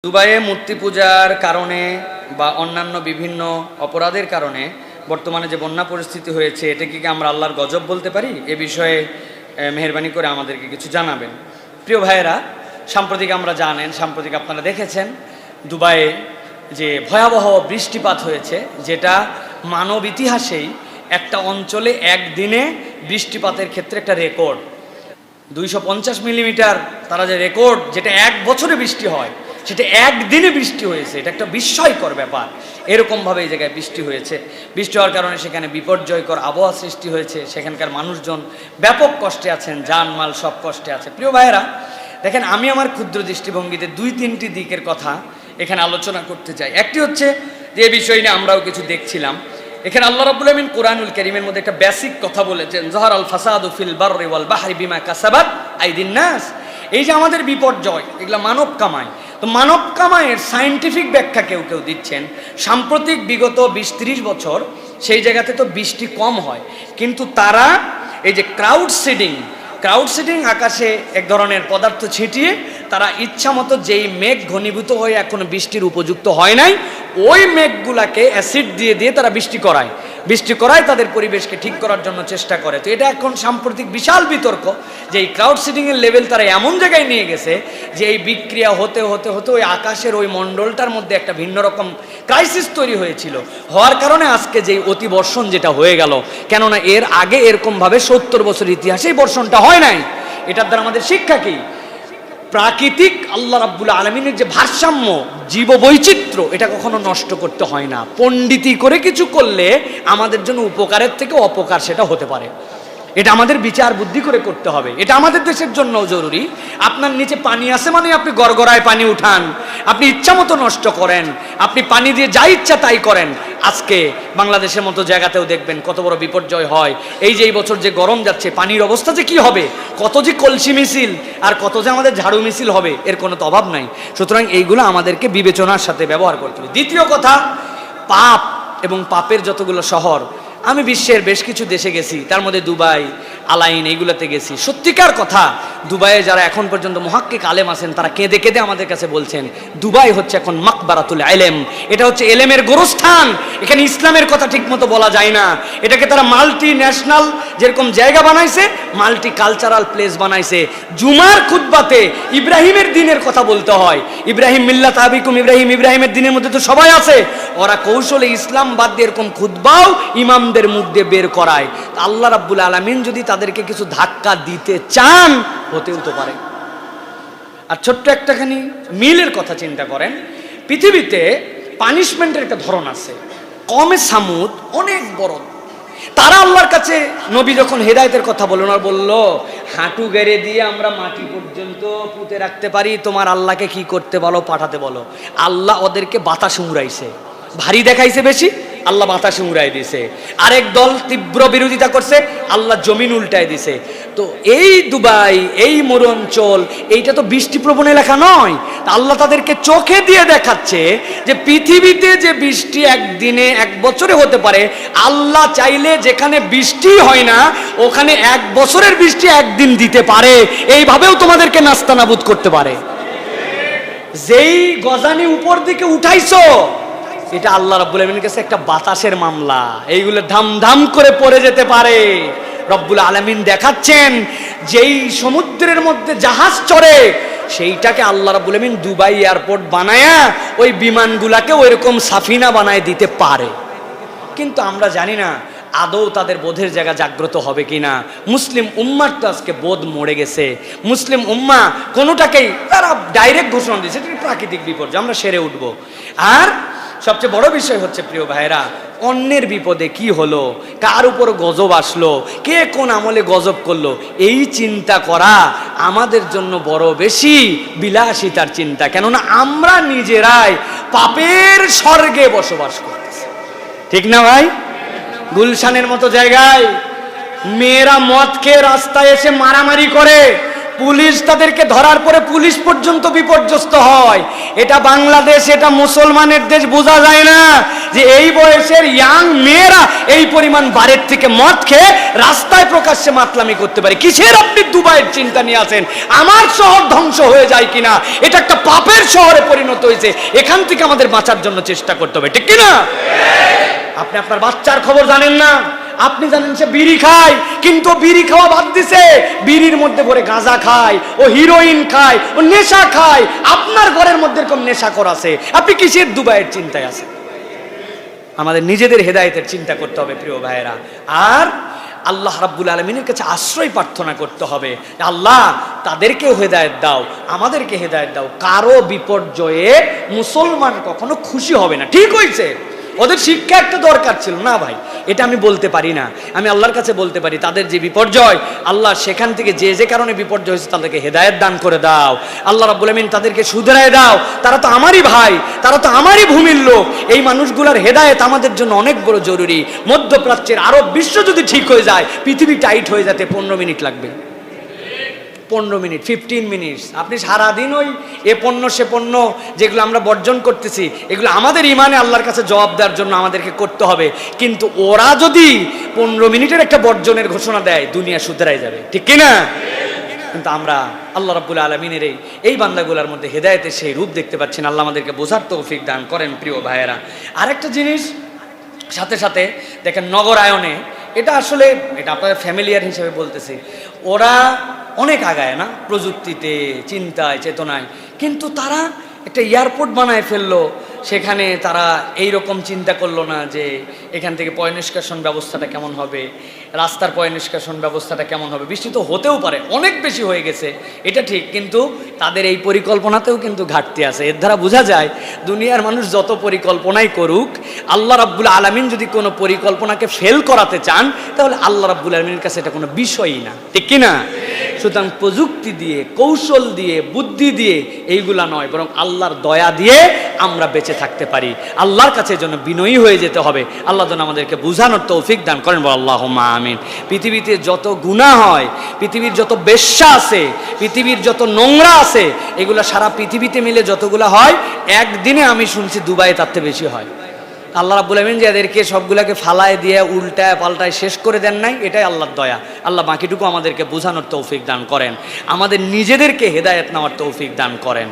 দুবাইয়ে মূর্তি পূজার কারণে বা অন্যান্য বিভিন্ন অপরাধের কারণে বর্তমানে যে বন্যা পরিস্থিতি হয়েছে, এটা কি আমরা আল্লাহর গজব বলতে পারি? এ বিষয়ে মেহেরবানি করে আমাদেরকে কিছু জানাবেন। প্রিয় ভাইয়েরা, সাম্প্রতিক আপনারা দেখেছেন দুবাইয়ে যে ভয়াবহ বৃষ্টিপাত হয়েছে, যেটা মানব ইতিহাসেই একটা অঞ্চলে একদিনে বৃষ্টিপাতের ক্ষেত্রে একটা রেকর্ড। 250 মিলিমিটার তারা যে রেকর্ড, যেটা এক বছরে বৃষ্টি হয়, সেটা একদিনে বৃষ্টি হয়েছে। এটা একটা বিস্ময়কর ব্যাপার। এরকমভাবে এই জায়গায় বৃষ্টি হয়েছে। বৃষ্টি হওয়ার কারণে সেখানে বিপর্যয়কর আবহাওয়া সৃষ্টি হয়েছে। সেখানকার মানুষজন ব্যাপক কষ্টে আছেন, জানমাল সব কষ্টে আছে। প্রিয় ভাইয়েরা, দেখেন, আমি আমার ক্ষুদ্র দৃষ্টিভঙ্গিতে 2-3টি দিকের কথা এখানে আলোচনা করতে চাই। একটি হচ্ছে যে বিষয় নিয়ে আমরাও কিছু দেখছিলাম, এখানে আল্লাহ রাব্বুল আলামিন কোরআনুল কারীমের মধ্যে একটা বেসিক কথা বলেছেন, যাহারাল ফাসাদু ফিল বাররি ওয়াল বাহরি বিমা কাসাবাত আইদিন নাস। এই যে আমাদের বিপর্যয়, এগুলো মানব কামায়। তো মানব কামায়ের সায়েন্টিফিক ব্যাখ্যা কেউ কেউ দিচ্ছেন, সাম্প্রতিক বিগত 20-30 বছর সেই জায়গাতে তো বৃষ্টি কম হয়, কিন্তু তারা এই যে ক্রাউড সিডিং আকাশে এক ধরনের পদার্থ ছিটিয়ে তারা ইচ্ছা মতো যেই মেঘ ঘনীভূত হয়ে এখন বৃষ্টির উপযুক্ত হয় নাই, ওই মেঘগুলাকে অ্যাসিড দিয়ে দিয়ে তারা বৃষ্টি করায় তাদের পরিবেশকে ঠিক করার জন্য চেষ্টা করে। তো এটা এখন সাম্প্রতিক বিশাল বিতর্ক যে এই ক্রাউড সিডিংয়ের লেভেল তারা এমন জায়গায় নিয়ে গেছে যে এই বিক্রিয়া হতে হতে হতে ওই আকাশের ওই মণ্ডলটার মধ্যে একটা ভিন্ন রকম ক্রাইসিস তৈরি হয়েছিল, হওয়ার কারণে আজকে যেই অতিবর্ষণ যেটা হয়ে গেল। কেননা এর আগে এরকমভাবে 70 বছর ইতিহাসে এই বর্ষণটা হয় নাই। এটার দ্বারা আমাদের শিক্ষা কি? প্রাকৃতিক আল্লাহ রাব্বুল আলামিনের যে ভারসাম্য, জীববৈচিত্র্য, এটা কখনো নষ্ট করতে হয় না। পণ্ডিতি করে কিছু করলে আমাদের জন্য উপকারের থেকে অপকার সেটা হতে পারে। এটা আমাদের বিচার বুদ্ধি করে করতে হবে। এটা আমাদের দেশের জন্য জরুরি। আপনার নিচে পানি আছে মানে আপনি গড়গড়ায় পানি উঠান, আপনি ইচ্ছা মতো নষ্ট করেন, আপনি পানি দিয়ে যা ইচ্ছা তাই করেন। আজকে বাংলাদেশের মতো জায়গাতেও দেখবেন কত বড় বিপর্যয় হয়। এই যে এই বছর যে গরম যাচ্ছে, পানির অবস্থা যে কি হবে, কত যে কলসি মিছিল আর কত যে আমাদের ঝাড়ু মিছিল হবে, এর কোনো তো অভাব নাই। সুতরাং এইগুলো আমাদেরকে বিবেচনার সাথে ব্যবহার করতে হবে। দ্বিতীয় কথা, পাপ এবং পাপের যতগুলো শহর, আমি বিশ্বের বেশ কিছু দেশে গেছি, তার মধ্যে দুবাই, আলাইন, এইগুলোতে গেছি। সত্যিকার কথা, দুবাইয়ে যারা এখন পর্যন্ত মুহাক্কিক আলেম আছেন, তারা কেঁদে কেঁদে আমাদের কাছে বলছেন দুবাই হচ্ছে এখন মাকবারাতুল ইলম, এটা হচ্ছে এলেমের গোরস্থান। এখানে ইসলামের কথা ঠিকমতো বলা যায় না। এটাকে তারা মাল্টি ন্যাশনাল যেরকম জায়গা বানাইছে, মাল্টি কালচারাল প্লেস বানাইছে। জুমার খুতবাতে ইব্রাহিমের দিনের কথা বলতে হয়। ইব্রাহিম মিল্লাত আবিকুম ইব্রাহিম, ইব্রাহিমের দিনের মধ্যে তো সবাই আছে। ওরা কৌশলে ইসলাম বাদ দিয়ে এরকম খুতবাও ইমামদের মুখ দিয়ে বের করায়। আল্লাহ রাব্বুল আলামিন যদি তাদেরকে কিছু ধাক্কা দিতে চান, হতেও তো পারে। আর ছোট্ট একটাখানি মিলের কথা চিন্তা করেন, পৃথিবীতে পানিশমেন্টের একটা ধরন আছে। কমে সামুদ অনেক বড়, তারা আল্লাহর কাছে নবী যখন হেদায়েতের কথা বললেন আর বলল, হাঁটু গেড়ে দিয়ে আমরা মাটি পর্যন্ত পুঁতে রাখতে পারি, তোমার আল্লাহকে কি করতে বলো, পাঠাতে বলো। আল্লাহ ওদেরকে বাতাস উড়াইছে, ভারী দেখাইছে বেশি, আল্লাহ বাতাসে উড়াই দিছে। আরেক দল তীব্র বিরোধিতা করছে, আল্লাহ জমিন উল্টায় দিছে। তো এই দুবাই, এই মরু অঞ্চল, এইটা তো বৃষ্টিপ্রবণ এলাকা নয়। আল্লাহ তাদেরকে চোখে দিয়ে দেখাচ্ছে যে পৃথিবীতে যে বৃষ্টি একদিনে এক বছরে হতে পারে, আল্লাহ চাইলে যেখানে বৃষ্টি হয় না ওখানে এক বছরের বৃষ্টি একদিন দিতে পারে। এইভাবেও তোমাদেরকে নাস্তানাবুদ করতে পারে। যেই গজানি উপর দিকে উঠাইছো, এটা আল্লাহ রাব্বুল আলামিনের কাছে একটা বাতাসের মামলা, এইগুলো ধাম করে পড়ে যেতে পারে। রব্বুল আলামিন দেখাচ্ছেন যেই সমুদ্রের মধ্যে জাহাজ চড়ে, সেইটাকে আল্লাহ রাব্বুল আলামিন দুবাই এয়ারপোর্ট বানায়া ওই বিমানগুলাকে ওইরকম সাফিনা বানায় দিতে পারে। কিন্তু আমরা জানি না আদৌ তাদের বোধের জায়গা জাগ্রত হবে কিনা। মুসলিম উম্মার তো আজকে বোধ মরে গেছে। মুসলিম উম্মা কোনোটাকেই তারা ডাইরেক্ট ঘোষণা দিয়েছে এটা প্রাকৃতিক বিপর্যয়, আমরা সেরে উঠবো। আর সবচেয়ে বড় বিষয় হচ্ছে, প্রিয় ভাইরা, অন্যের বিপদে কি হলো, কার উপর গজব আসলো, কে কোন আমলে গজব করলো, এই চিন্তা করা আমাদের জন্য বড় বেশি বিলাসিতার চিন্তা। কেননা আমরা নিজেরাই পাপের স্বর্গে বসবাস করতেছি, ঠিক না ভাই? গুলশানের মতো জায়গায় মেয়েরা মদ খেয়ে রাস্তায় এসে মারামারি করে, পুলিশ তাদেরকে ধরার পরে পুলিশ পর্যন্ত বিপর্যস্ত হয়। এটা বাংলাদেশ, এটা মুসলমানের দেশ, বোঝা যায় না যে এই বয়সের ইয়াং মেয়েরা এই পরিমাণ বারের থেকে মদ খেয়ে রাস্তায় প্রকাশ্যে মাতলামি করতে পারে। কিসের আপনি দুবাইয়ের চিন্তা নিয়ে আছেন? আমার শহর ধ্বংস হয়ে যায় কিনা, এটা একটা পাপের শহরে পরিণত হয়েছে, এখান থেকে আমাদের বাঁচার জন্য চেষ্টা করতে হবে, ঠিক কিনা? আপনি আপনার বাচ্চার খবর জানেন না, আপনি জানেন সে বিড়ি খায়, কিন্তু বিড়ি খাওয়া বাদ দিছে, বিড়ির মধ্যে ভরে গাঁজা খায়, ও হিরোইন খায়, ও নেশা খায়। আপনার ঘরের মধ্যে এরকম নেশা করা আছে, আপনি কিসের দুবাইয়ের চিন্তায় আছে? আমাদের নিজেদের হেদায়েতের চিন্তা করতে হবে প্রিয় ভাইয়েরা। আর আল্লাহ রাব্বুল আলামিনের কাছে আশ্রয় প্রার্থনা করতে হবে, আল্লাহ তাদেরকেও হেদায়েত দাও, আমাদেরকে হেদায়েত দাও। কারো বিপর্যয়ে মুসলমান কখনো খুশি হবে না। ঠিক হয়েছে, ওদের শিক্ষা একটা দরকার ছিল না ভাই, এটা আমি বলতে পারি না। আমি আল্লাহর কাছে বলতে পারি তাদের যে বিপর্যয়, আল্লাহ সেখান থেকে যে যে কারণে বিপর্যয় হয়েছে তাদেরকে হেদায়েত দান করে দাও। আল্লাহ রাব্বুল আমিন তাদেরকে শুধরায় দাও। তারা তো আমারই ভাই, তারা তো আমারই ভূমির লোক। এই মানুষগুলোর হেদায়েত আমাদের জন্য অনেক বড় জরুরি। মধ্যপ্রাচ্যের আরব বিশ্ব যদি ঠিক হয়ে যায়, পৃথিবী টাইট হয়ে যেতে 15 মিনিট লাগবে। 15 মিনিট, 15 মিনিটস। আপনি সারাদিন ওই এ পণ্য সে পণ্য যেগুলো আমরা বর্জন করতেছি, এগুলো আমাদের ইমানে আল্লাহর কাছে জবাব দেওয়ার জন্য আমাদেরকে করতে হবে। কিন্তু ওরা যদি 15 মিনিটের একটা বর্জনের ঘোষণা দেয়, দুনিয়া শুধরাই যাবে, ঠিক কিনা? কিন্তু আমরা আল্লাহ রাব্বুল আলামিনের এই বান্দাগুলোর মধ্যে হেদায়েতের সেই রূপ দেখতে পাচ্ছি না। আল্লাহ আমাদেরকে বোঝার তৌফিক দান করেন প্রিয় ভাইয়েরা। আরেকটা জিনিস সাথে সাথে দেখেন, নগরায়নে, এটা আসলে এটা আপনাদের ফ্যামিলিয়ার হিসেবে বলতেছি, ওরা অনেক আগায় না প্রযুক্তিতে, চিন্তায়, চেতনায়, কিন্তু তারা একটা এয়ারপোর্ট বানায় ফেললো। সেখানে তারা এই রকম চিন্তা করলো না যে এখান থেকে পয় নিষ্কাশন ব্যবস্থাটা কেমন হবে, রাস্তার পয় নিষ্কাশন ব্যবস্থাটা কেমন হবে। বৃষ্টি তো হতেও পারে, অনেক বেশি হয়ে গেছে, এটা ঠিক, কিন্তু তাদের এই পরিকল্পনাতেও কিন্তু ঘাটতি আছে। এর দ্বারা বোঝা যায় দুনিয়ার মানুষ যত পরিকল্পনাই করুক, আল্লাহ রাব্বুল আলামিন যদি কোনো পরিকল্পনাকে ফেল করাতে চান, তাহলে আল্লাহ রাব্বুল আলামিনের কাছে এটা কোনো বিষয়ই না, ঠিক কিনা? সুতরাং প্রযুক্তি দিয়ে, কৌশল দিয়ে, বুদ্ধি দিয়ে এইগুলা নয়, বরং আল্লাহর দয়া দিয়ে আমরা বেঁচে থাকতে পারি। আল্লাহর কাছে জন্য বিনয়ী হয়ে যেতে হবে। আল্লাহ যেন আমাদেরকে বুঝানোর তৌফিক দান করেন, বল আল্লাহুম্মা আমিন। পৃথিবীতে যত গুনাহ হয়, পৃথিবীর যত বেশ্যা আছে, পৃথিবীর যত নোংরা আছে, এগুলো সারা পৃথিবীতে মিলে যতগুলো হয়, একদিনে আমি শুনছি দুবাইয়ে তার থেকে বেশি হয়। আল্লাহ রাব্বুল আমিন যে এদেরকে সবগুলাকে ফালায় দিয়ে উল্টায় পাল্টায় শেষ করে দেন নাই, এটাই আল্লাহর দয়া। আল্লাহ বাকিটুকু আমাদেরকে বোঝানোর তৌফিক দান করেন, আমাদের নিজেদেরকে হেদায়েত নেওয়ার তৌফিক দান করেন।